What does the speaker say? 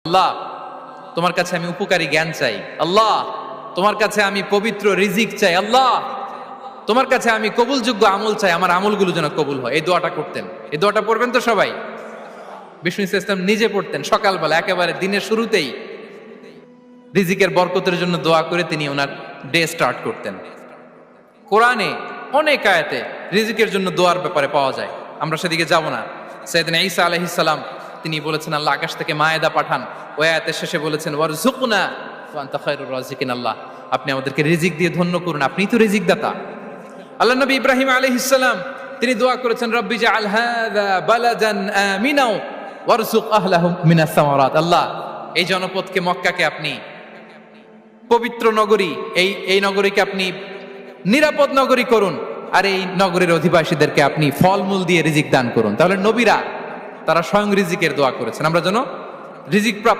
আল্লাহ, তোমার কাছে আমি উপকারী জ্ঞান চাই। আল্লাহ, তোমার কাছে আমি পবিত্র রিজিক চাই। আল্লাহ, তোমার কাছে আমি কবুলযোগ্য আমল চাই, আমার আমলগুলো যেন কবুল হয়। এই দোয়াটা করতেন। এই দোয়াটা পড়বেন তো সবাই। বিষ্ণু ইসলাম নিজে পড়তেন সকালবেলা, একেবারে দিনের শুরুতেই রিজিকের বরকতের জন্য দোয়া করে তিনি ওনার ডে স্টার্ট করতেন। কোরআনে অনেক আয়াতে রিজিকের জন্য দোয়ার ব্যাপারে পাওয়া যায়, আমরা সেদিকে যাব না। সাইয়েদনা ঈসা আলাইহিস সালাম তিনি বলেছেন আল্লাহ আকাশ থেকে মায়েদা পাঠান। ওই আয়াতের শেষে বলেছেন ওয়ারযুকনা ওয়া আনতা খায়রুর রাযিকিন, আল্লাহ আপনি আমাদেরকে রিজিক দিয়ে ধন্য করুন, আপনিই তো রিজিক দাতা। আল্লাহ নবী ইব্রাহিম আলাইহিস সালাম তিনি দোয়া করেছেন রব্বি জাআল হাযা বালাদান আমিনা ওয়ারযুক আহলাহু মিনাস সামারাত, আল্লাহ এই জনপদকে মক্কাকে আপনি পবিত্র নগরী, এই নগরীকে আপনি নিরাপদ নগরী করুন, আর এই নগরীর অধিবাসীদেরকে আপনি ফলমূল দিয়ে রিজিক দান করুন। তাহলে নবীরা তারা স্বয়ং রিজিকের দোয়া করেছেন, আমরা যেন রিজিক প্রাপ্ত